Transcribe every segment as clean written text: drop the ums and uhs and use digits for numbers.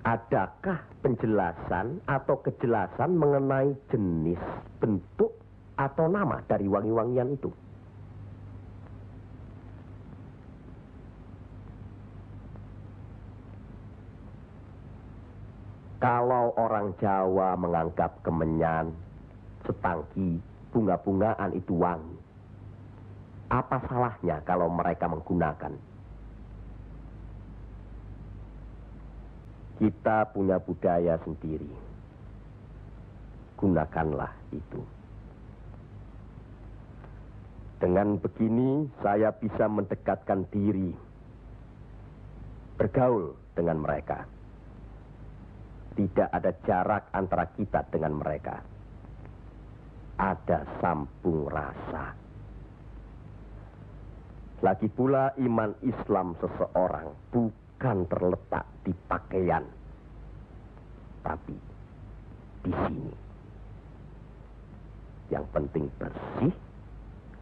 Adakah penjelasan atau kejelasan mengenai jenis, bentuk, atau nama dari wangi-wangian itu? Kalau orang Jawa menganggap kemenyan, setangki, bunga-bungaan itu wangi, apa salahnya kalau mereka menggunakan? Kita punya budaya sendiri. Gunakanlah itu. Dengan begini, saya bisa mendekatkan diri, bergaul dengan mereka. Tidak ada jarak antara kita dengan mereka. Ada sambung rasa. Lagi pula iman Islam seseorang bukan terletak di pakaian, tapi di sini. Yang penting bersih,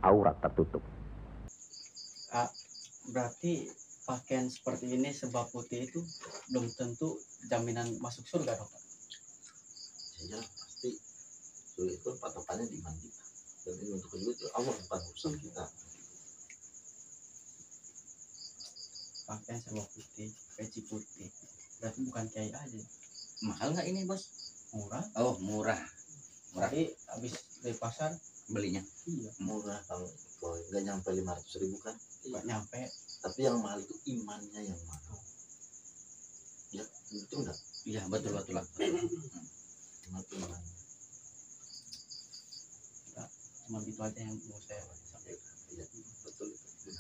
aurat tertutup. Berarti pakaian seperti ini sebab putih itu belum tentu jaminan masuk surga, dong, Pak? Ya pasti surga itu patokannya di iman kita. Dan ini untuk kedua itu Allah, bukan urusan kita. Pakaian sebab putih, peci putih, berarti bukan kiai aja. Mahal nggak ini, Bos? Murah. Oh, murah. Tapi habis dari pasar Belinya iya Murah, kalau nggak nyampe 500.000 kan? nggak nyampe. Tapi yang mahal itu imannya yang mahal. Ya, itu enggak? iya, betul. Iman itu imannya. Cuma gitu aja yang mau saya sampaikan. Iya, betul itu.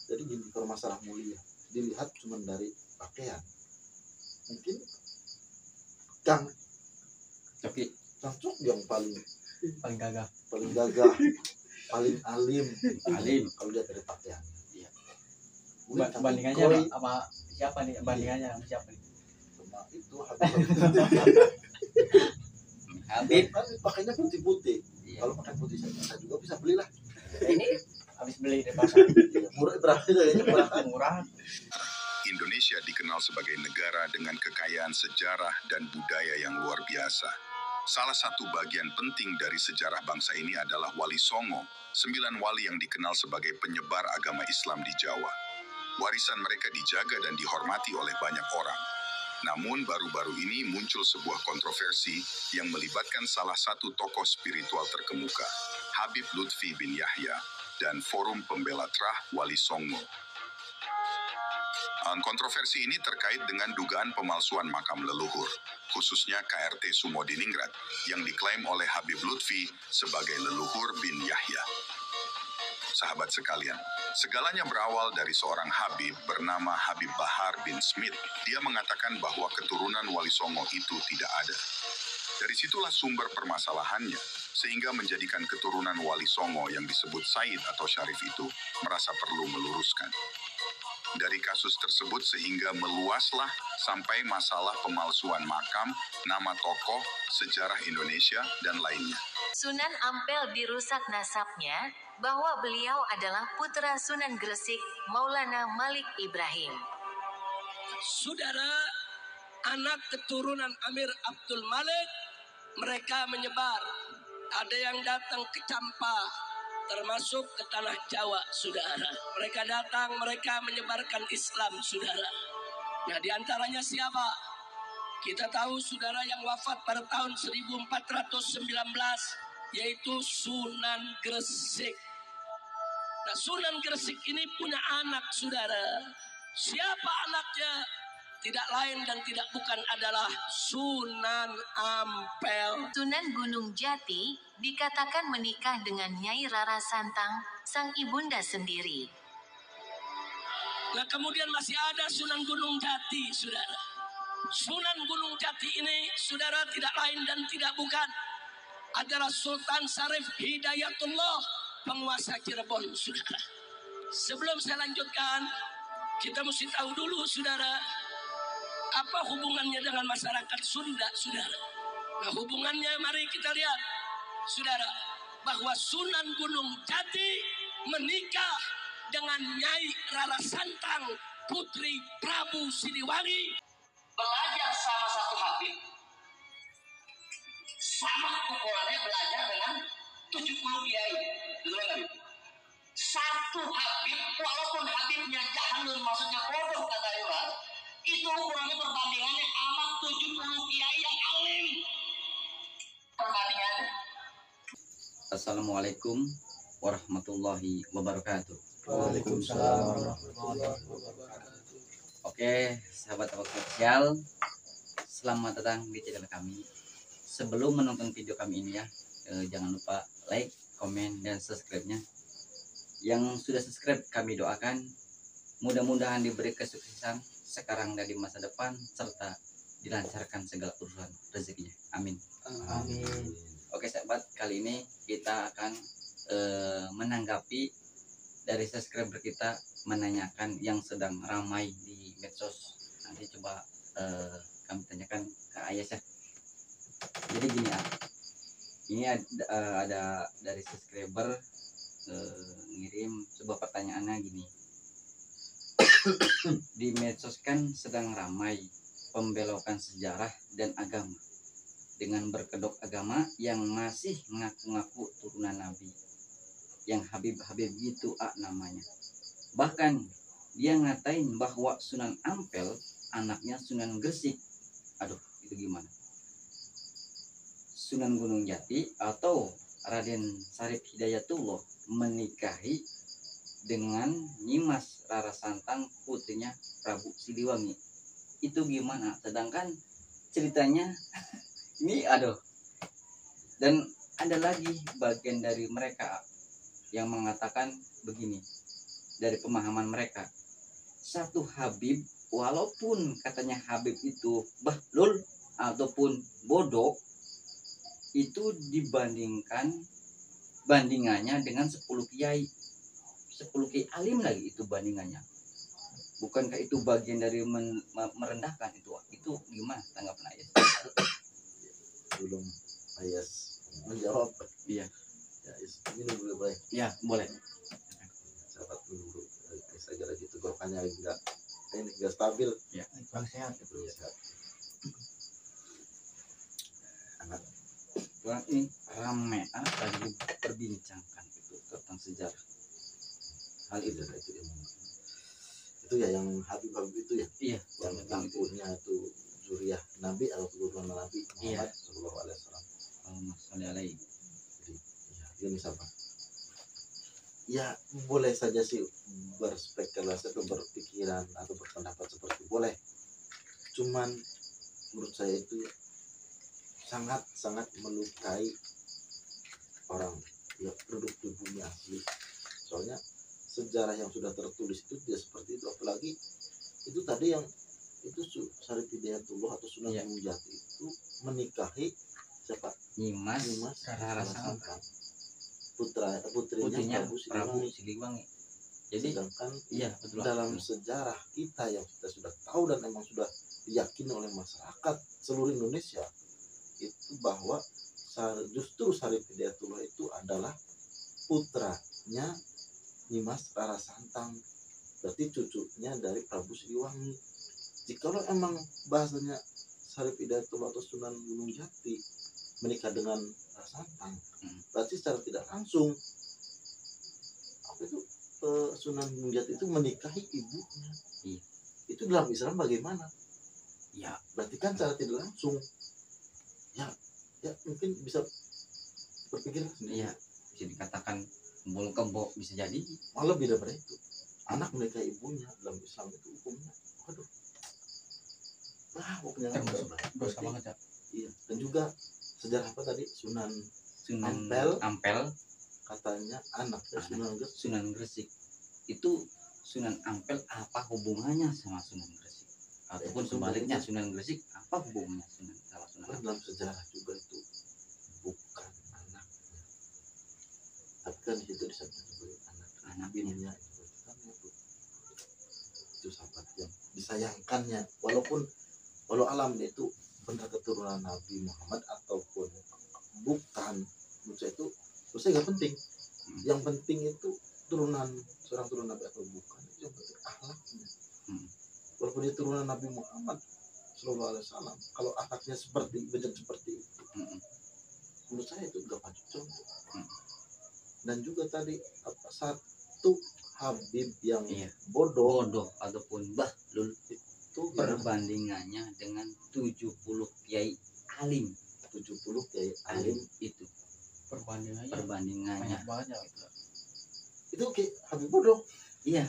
Jadi gini, kalau masalah mulia dilihat cuma dari pakaian. Mungkin Kang Cok yang paling gagah, paling gagah, paling alim kalau lihat dari pakaian. iya. Mungkin Bandingannya apa siapa nih? Bandingannya sama siapa nih? sama itu Habib. kan pakainya putih-putih. Iya. Kalau pakai putih saya juga bisa belilah. Ini habis beli di pasar. Murah berapa kayaknya murah kan? Murah. Indonesia dikenal sebagai negara dengan kekayaan sejarah dan budaya yang luar biasa. Salah satu bagian penting dari sejarah bangsa ini adalah Wali Songo, 9 wali yang dikenal sebagai penyebar agama Islam di Jawa. Warisan mereka dijaga dan dihormati oleh banyak orang. Namun baru-baru ini muncul sebuah kontroversi yang melibatkan salah satu tokoh spiritual terkemuka, Habib Lutfi bin Yahya, dan Forum Pembela Trah Wali Songo. Kontroversi ini terkait dengan dugaan pemalsuan makam leluhur, khususnya KRT Sumodiningrat, yang diklaim oleh Habib Lutfi sebagai leluhur bin Yahya. Sahabat sekalian, segalanya berawal dari seorang Habib bernama Habib Bahar bin Smith. Dia mengatakan bahwa keturunan Wali Songo itu tidak ada. Dari situlah sumber permasalahannya, sehingga menjadikan keturunan Wali Songo yang disebut Said atau Syarif itu merasa perlu meluruskan. Dari kasus tersebut sehingga meluaslah sampai masalah pemalsuan makam, nama tokoh, sejarah Indonesia, dan lainnya. Sunan Ampel dirusak nasabnya, bahwa beliau adalah putra Sunan Gresik, Maulana Malik Ibrahim. Saudara, anak keturunan Amir Abdul Malik, mereka menyebar. Ada yang datang ke Campa, termasuk ke tanah Jawa, saudara. Mereka datang, mereka menyebarkan Islam, saudara. Nah, diantaranya siapa? Kita tahu, saudara, yang wafat pada tahun 1419, yaitu Sunan Gresik. Nah, Sunan Gresik ini punya anak, saudara. Siapa anaknya? Tidak lain dan tidak bukan adalah Sunan Ampel. Sunan Gunung Jati dikatakan menikah dengan Nyai Rara Santang, sang ibunda sendiri. Nah, kemudian masih ada Sunan Gunung Jati, saudara. Sunan Gunung Jati ini, saudara, tidak lain dan tidak bukan adalah Sultan Syarif Hidayatullah, penguasa Cirebon, saudara. Sebelum saya lanjutkan, kita mesti tahu dulu, saudara, apa hubungannya dengan masyarakat Sunda, saudara. Nah, hubungannya mari kita lihat, saudara, bahwa Sunan Gunung Jati menikah dengan Nyai Rara Santang, putri Prabu Siliwangi. belajar sama satu Habib sama ukurannya belajar dengan 70 kiai. Betul nggak, Habib? Satu Habib, walaupun Habibnya jahilun, maksudnya bodoh kata Iwan, itu ukurannya perbandingannya sama 70 kiai yang alim. Perbandingannya. Assalamualaikum warahmatullahi wabarakatuh. Waalaikumsalam warahmatullahi wabarakatuh. Oke, sahabat spesial, selamat datang di channel kami. Sebelum menonton video kami ini ya, jangan lupa like, komen, dan subscribe-nya. Yang sudah subscribe kami doakan mudah-mudahan diberi kesuksesan sekarang dan di masa depan, serta dilancarkan segala urusan rezekinya. Amin. Amin. Oke sahabat, kali ini kita akan menanggapi dari subscriber kita menanyakan yang sedang ramai di medsos. Nanti coba kami tanyakan ke Ayas ya. Jadi gini ya, ini ada dari subscriber ngirim sebuah pertanyaannya gini. Di medsos kan sedang ramai pembelokan sejarah dan agama dengan berkedok agama yang masih mengaku-ngaku turunan Nabi, yang Habib-Habib gitu namanya. Bahkan dia ngatain bahwa Sunan Ampel anaknya Sunan Gresik. Aduh, itu gimana? Sunan Gunung Jati atau Raden Syarif Hidayatullah menikahi dengan Nyimas Rara Santang, putrinya Prabu Siliwangi. Itu gimana? Sedangkan ceritanya ini aduh. Dan ada lagi bagian dari mereka yang mengatakan begini, dari pemahaman mereka, satu Habib, walaupun katanya Habib itu bahlul ataupun bodoh, itu bandingannya dengan 10 kiai alim lagi, itu bandingannya. Bukankah itu bagian dari merendahkan? Itu gimana tanggapan Ayas? Belum Ayas menjawab. Iya. Ya, ini dulu boleh. Ya, boleh. Sahabat dulu. Ayas aja lagi tenggorokannya enggak stabil. Ya, Kurang sehat. Belum sehat. Anak Orang ini rame lagi diperbincangkan itu tentang sejarah. hal itu ya yang Habib itu ya. Iya, Yang tangkunya itu zuriyah Nabi atau keturunan Nabi Iya. Muhammad Sallallahu Alaihi Wasallam. Alaihi. Jadi ya ini siapa? Ya boleh saja sih berspekulasi atau berpikiran atau berpendapat seperti boleh. Cuman menurut saya itu sangat melukai orang ya, produk di bumi asli. Soalnya sejarah yang sudah tertulis itu tidak seperti itu, apalagi itu tadi yang itu Syarif Hidayatullah atau Sunan Iya. Gunung Jati itu menikahi siapa? Nyimas Rara Rara Santang, Santang, putrinya putrinya Prabu Prabu Siliwangi. Siliwangi. Jadi Sedangkan iya betul. dalam sejarah kita yang kita sudah tahu dan memang sudah diyakini oleh masyarakat seluruh Indonesia itu bahwa justru Syarif Hidayatullah itu adalah putranya Nyimas Rara Santang, berarti cucunya dari Prabu Siliwangi. Jikalau emang bahasanya Syarif Hidayatullah atau Sunan Gunung Jati menikah dengan Rara Santang, berarti secara tidak langsung apa itu Sunan Gunung Jati itu menikahi ibunya. Iya. Itu dalam Islam bagaimana? Ya, Berarti kan secara tidak langsung ya mungkin bisa berpikir sendiri. iya bisa dikatakan bol kebo bisa jadi. Malah beda daripada itu, anak menikahi ibunya dalam Islam itu hukumnya aduh hukumnya Dosa banget ya. iya. Dan juga sejarah apa tadi Sunan Sunan Ampel katanya anaknya Sunan Gresik. Itu Sunan Ampel apa hubungannya sama Sunan Gresik? Ataupun sebaliknya Sunan Gresik apa hubungannya sama Sunan Ampel? dalam sejarah juga itu bukan anaknya, tapi kan di situ disebut sebagai anak bininya itu kan itu sahabat yang disayangkannya, walau alam dia itu benar keturunan Nabi Muhammad ataupun bukan, menurut saya itu nggak penting. Yang penting itu seorang turunan Nabi atau bukan, itu yang penting akhlaknya. Walaupun dia turunan Nabi Muhammad Sallallahu Alaihi Wasallam kalau akhlaknya seperti bejat seperti itu, menurut saya itu gak patut contoh. Dan juga tadi satu Habib yang bodoh ataupun bahlul itu perbandingannya dengan 70 kiai alim. 70 kiai alim itu perbandingannya banyak. Itu kayak Habib bodoh. Iya,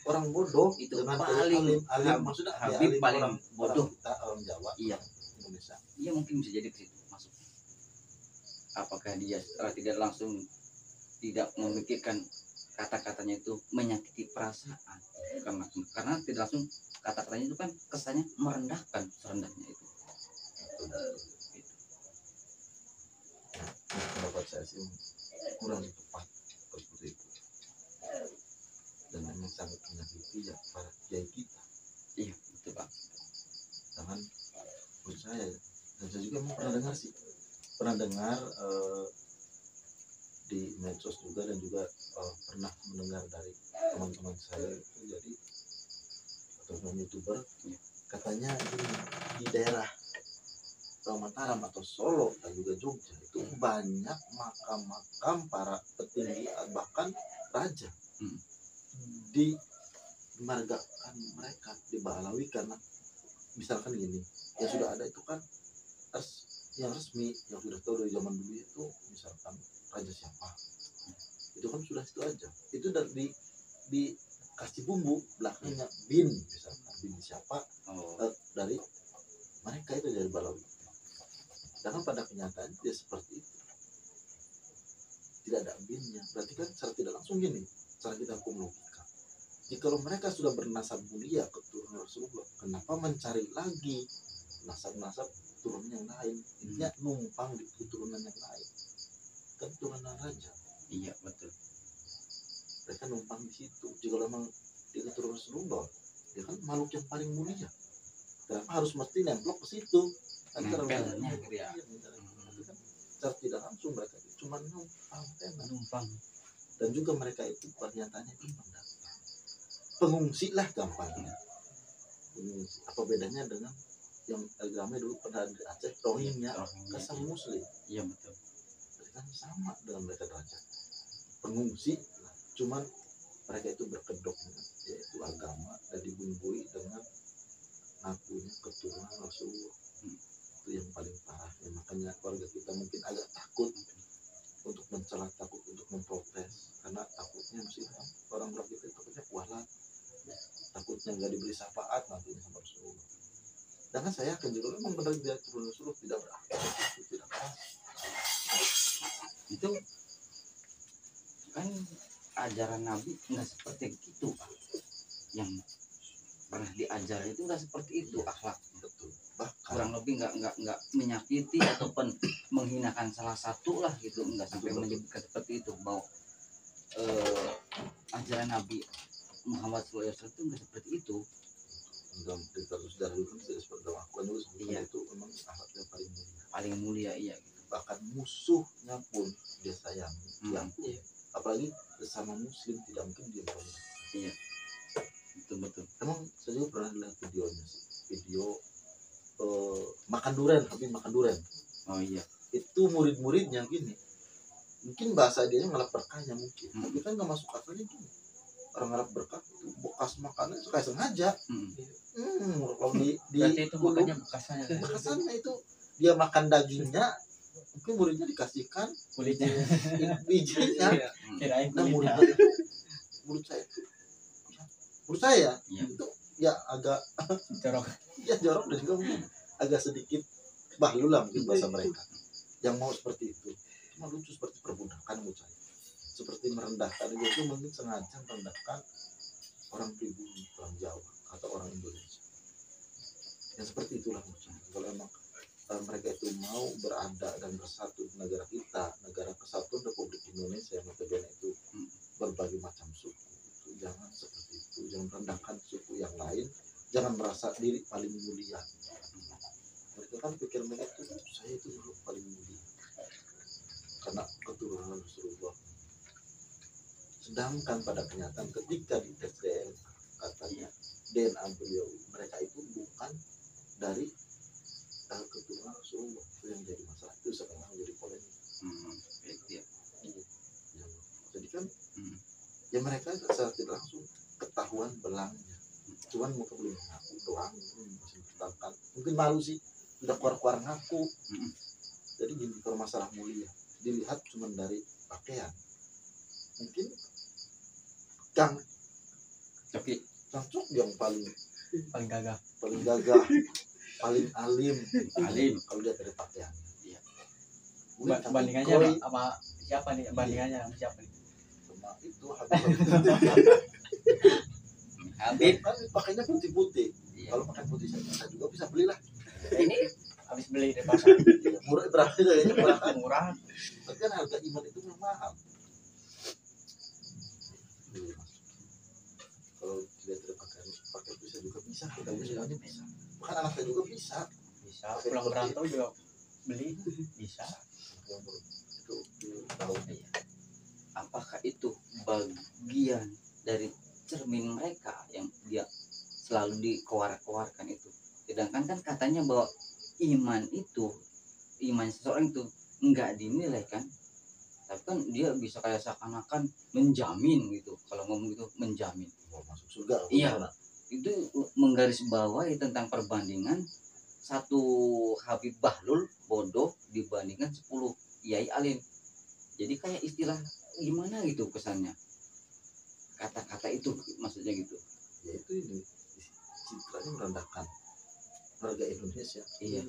orang bodoh itu dengan paling alim maksudnya Habib alim paling orang bodoh kita orang Jawa. Iya, Indonesia. Iya mungkin bisa jadi ke situ masuknya. Apakah dia secara tidak langsung tidak memikirkan kata-katanya itu menyakiti perasaan, karena tidak langsung kata-katanya itu kan kesannya merendahkan serendahnya itu. Pendapat saya sih kurang tepat seperti itu, dan memang sangat menyakiti ya para kiai kita. Iya betul Pak. Jangan menurut saya, dan saya juga pernah dengar di medsos juga, dan juga pernah mendengar dari teman-teman saya itu, jadi atau youtuber katanya di daerah Mataram atau Solo dan juga Jogja itu banyak makam-makam para petinggi bahkan raja dimargakan mereka, dibalawi karena misalkan gini, yang sudah ada itu kan yang resmi yang sudah tahu dari zaman dulu itu misalkan raja siapa itu kan sudah itu aja, itu dari dikasih bumbu belakangnya bin, misalkan bin siapa dari mereka itu dari balawi. Sedangkan pada kenyataan dia seperti itu, tidak ada binnya. Berarti kan secara tidak langsung gini, cara kita hukum logika, jika mereka sudah bernasab mulia keturunan Rasulullah, kenapa mencari lagi nasab-nasab turun yang lain? Intinya numpang di keturunan yang lain, kan keturunan raja. Iya betul. Mereka numpang di situ. Jika memang di keturunan Rasulullah, dia kan makhluk yang paling mulia, kenapa harus mesti nemplok ke situ? Nempelnya gitu ya. Secara tidak langsung mereka itu cuma numpang. Dan juga mereka itu pernyataannya itu pendatang, pengungsi lah gampangnya. Apa bedanya dengan yang agama dulu pernah di Aceh, Rohingya, kesan Muslim? Iya betul. Mereka sama dengan mereka derajat pengungsi, cuman mereka itu berkedok yaitu agama dan dibumbui dengan ngakunya keturunan Rasulullah. Itu yang paling parah ya, makanya keluarga kita mungkin agak takut untuk mencela, takut untuk memprotes, karena takutnya masih orang kita itu takutnya kualat, takutnya nggak diberi syafaat nantinya sama Rasulullah. Sedangkan saya akan juga memang benar dia turun Rasulullah tidak berakhlak, itu tidak pas. Itu kan ajaran Nabi nggak seperti itu Pak. Yang pernah diajar itu nggak seperti itu akhlak. Betul. Bahkan Kurang lebih nggak menyakiti ataupun menghinakan salah satu lah gitu, nggak sampai menyebutkan seperti itu. Bahwa ajaran Nabi Muhammad SAW itu nggak seperti itu. dalam sejarah itu tidak seperti dalam Al-Quran juga seperti itu, memang akhlak yang paling mulia. Iya gitu. Bahkan musuhnya pun dia sayangi. Apalagi sesama Muslim tidak mungkin dia merendah. Iya. Betul. Emang saya juga pernah lihat videonya sih, video makan durian, Habib makan durian. Oh iya. Itu murid-muridnya gini, mungkin bahasa dia ngelap berkahnya mungkin, tapi kan nggak masuk akalnya gini. Orang ngelap berkah itu bekas makanan suka sengaja. Kalau di berarti itu makanya bekasannya itu dia makan dagingnya, mungkin muridnya dikasihkan kulitnya, bijinya. kirain Nah kulitnya. menurut saya Iya. itu ya agak Jorok. ya jorok, dan juga mungkin agak sedikit bahlul lah mungkin bahasa mereka yang mau seperti itu. Cuma lucu seperti perbudakan menurut saya, seperti merendahkan. Itu mungkin sengaja merendahkan orang pribumi, orang Jawa atau orang Indonesia. Yang seperti itulah menurut saya. Kalau emang mereka itu mau berada dan bersatu di negara kita, negara kesatuan Republik Indonesia yang notabene itu berbagai macam suku, itu jangan seperti itu. Jangan merendahkan suku yang lain, jangan merasa diri paling mulia. Mereka kan pikir mereka itu saya itu dulu paling mulia karena keturunan Rasulullah. Sedangkan pada kenyataan ketika di tes DNA katanya DNA beliau mereka itu bukan dari keturunan Rasulullah. Itu yang jadi masalah, itu sekarang jadi polemik. Itu ya. Ya, jadi kan ya mereka secara tidak langsung ketahuan belangnya, cuman muka belum ngaku doang, masih bertahan. Mungkin malu sih, udah keluar ngaku. Jadi gini, kalau masalah mulia dilihat cuma dari pakaian, mungkin Kang Cok yang paling gagah, paling alim kalau dia dari pakaian. Iya. Bandingannya sama siapa nih? Bandingannya sama siapa nih? Sama itu Habib kan pakainya putih-putih. iya. Kalau pakai putih saya juga bisa belilah. Ini habis beli di pasar. Iya, murah berapa kayaknya murah kan? Murah. Tapi kan harga iman itu memang mahal. Iya. Kalau tidak pakai bisa juga bisa, kita bisa. Bahkan anak saya juga bisa. Bisa pulang berantau juga beli bisa. Itu tahu. Apakah itu bagian dari cermin mereka yang dia selalu dikeluarkan itu? Sedangkan kan katanya bahwa iman seseorang itu enggak dinilai kan, tapi kan dia bisa kayak seakan-akan menjamin gitu. Kalau ngomong itu menjamin Masuk surga. iya, itu menggarisbawahi tentang perbandingan satu Habib Bahlul bodoh dibandingkan 10 kiai alim. Jadi kayak istilah gimana gitu kesannya, kata-kata itu maksudnya gitu. Ya itu ini citranya merendahkan warga Indonesia. Iya.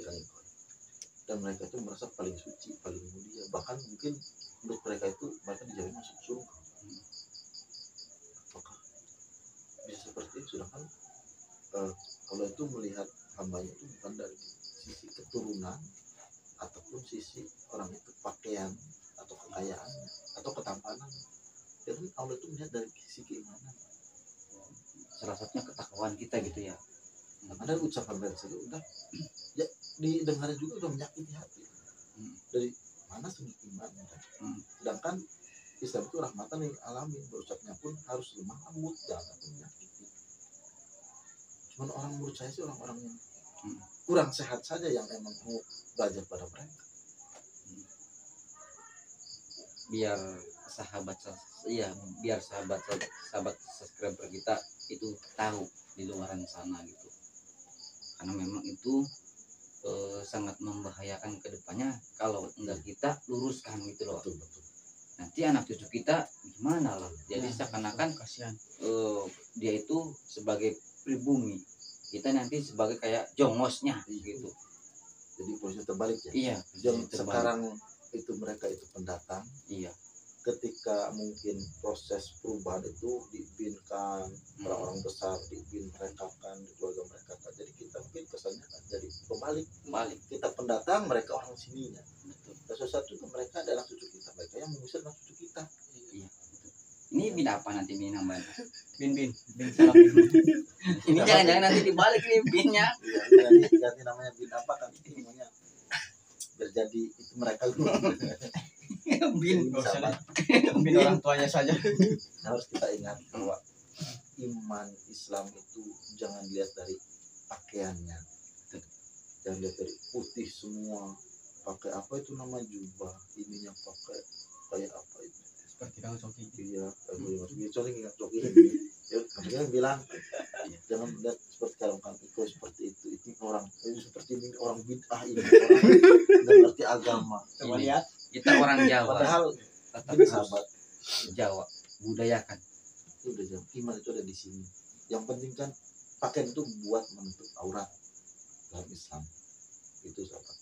Dan mereka itu merasa paling suci, paling mulia. Bahkan mungkin menurut mereka itu mereka dijamin masuk surga. Apakah bisa seperti itu? Sedangkan kalau itu melihat hambanya itu bukan dari sisi keturunan ataupun sisi orang itu pakaian atau kekayaan atau ketampanan. Jadi Allah itu melihat dari sisi keimanan. Salah satunya ketakwaan kita gitu ya. Ada ucapan dari saja udah ya didengarnya juga udah menyakiti hati. Dari mana segi iman? Sedangkan Islam itu rahmatan lil alamin, berucapnya pun harus lemah lembut, jangan sampai menyakiti. Cuman orang menurut saya sih orang-orang yang kurang sehat saja yang emang mau belajar pada mereka. Biar sahabat subscriber kita itu tahu di luaran sana gitu, karena memang itu sangat membahayakan ke depannya kalau enggak kita luruskan gitu loh. Betul. Nanti anak cucu kita gimana lah, jadi seakan-akan Kasihan. dia itu sebagai pribumi, kita nanti sebagai kayak jongosnya gitu. Jadi posisi terbalik ya. Iya, Yang terbalik. sekarang itu mereka itu pendatang. Iya. Ketika mungkin proses perubahan itu dibinkan orang-orang besar, dibin mereka kan di keluarga mereka kan. Jadi kita mungkin kesannya kan jadi pembalik. Kita pendatang, mereka orang sininya. Dan sesuatu juga mereka adalah cucu kita, mereka yang mengusir anak cucu kita. Iya. Ini bin apa nanti bin namanya? Bin salam bin. Ini jangan-jangan nanti dibalik nih binnya. Iya, ganti namanya bin apa kan itu namanya. Biar jadi itu mereka dulu. Bin Bin orang tuanya saja. Harus kita ingat bahwa iman Islam itu jangan lihat dari pakaiannya, jangan lihat dari putih semua, pakai apa itu nama jubah, ininya pakai kayak apa itu Seperti Kang Coki. iya soalnya ingat coki ya kemudian bilang jangan lihat seperti kalau Kang Iko seperti itu orang seperti ini orang bid'ah, ini orang nggak ngerti agama. Coba lihat. Kita orang Jawa, Padahal tetap ini harus sahabat Jawa budayakan. itu udah jam iman itu ada di sini. Yang penting kan pakaian itu buat menutup aurat dalam Islam itu sahabat.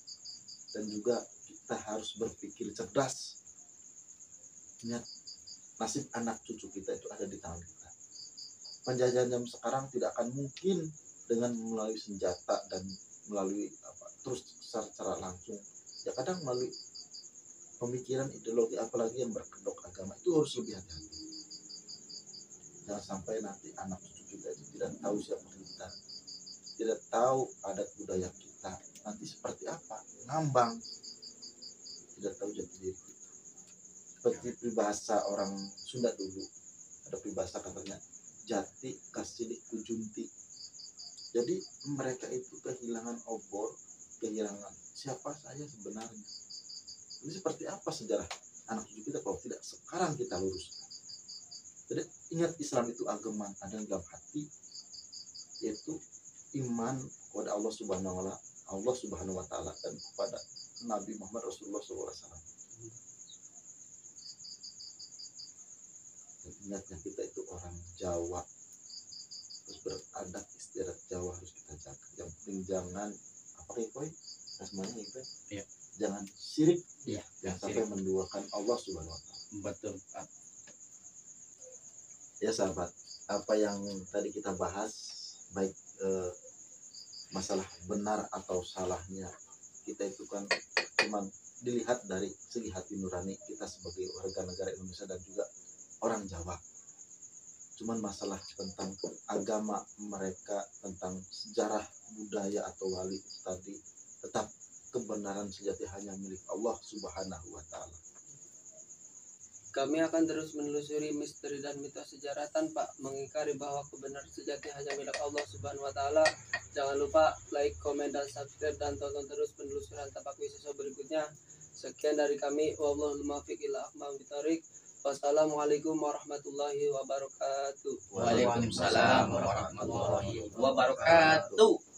Dan juga kita harus berpikir cerdas. Ingat nasib anak cucu kita itu ada di tangan kita. Penjajahan jam sekarang tidak akan mungkin dengan melalui senjata dan melalui apa terus secara langsung. Ya kadang melalui pemikiran ideologi apalagi yang berkedok agama itu harus lebih hati-hati. Jangan sampai nanti anak cucu kita itu tidak tahu siapa kita, tidak tahu adat budaya kita, nanti seperti apa, ngambang, tidak tahu jati diri kita. Seperti peribahasa orang Sunda dulu, ada peribahasa katanya jati kasidik kujunti. Jadi mereka itu kehilangan obor, kehilangan siapa saya sebenarnya. Ini seperti apa sejarah anak cucu kita kalau tidak sekarang kita luruskan. Jadi ingat, Islam itu agama ada dalam hati, yaitu iman kepada Allah Subhanahu wa taala dan kepada Nabi Muhammad Rasulullah SAW. Dan ingatnya kita itu orang Jawa, harus beradab istiadat Jawa harus kita jaga. Yang penting jangan semuanya itu Iya. jangan syirik, Iya, yang sampai menduakan Allah Subhanahu wa taala. Betul Pak. Ya sahabat, apa yang tadi kita bahas, baik masalah benar atau salahnya, kita itu kan cuma dilihat dari segi hati nurani kita sebagai warga negara Indonesia dan juga orang Jawa. Cuman masalah tentang agama mereka, tentang sejarah budaya atau wali itu tadi, tetap kebenaran sejati hanya milik Allah Subhanahu wa taala. Kami akan terus menelusuri misteri dan mitos sejarah tanpa mengingkari bahwa kebenaran sejati hanya milik Allah Subhanahu wa taala. Jangan lupa like, komen, dan subscribe, dan tonton terus penelusuran Tapak Wisesa berikutnya. Sekian dari kami. Wallahul muwaffiq ila aqwamit thoriq. Wassalamualaikum warahmatullahi wabarakatuh. Waalaikumsalam warahmatullahi wabarakatuh.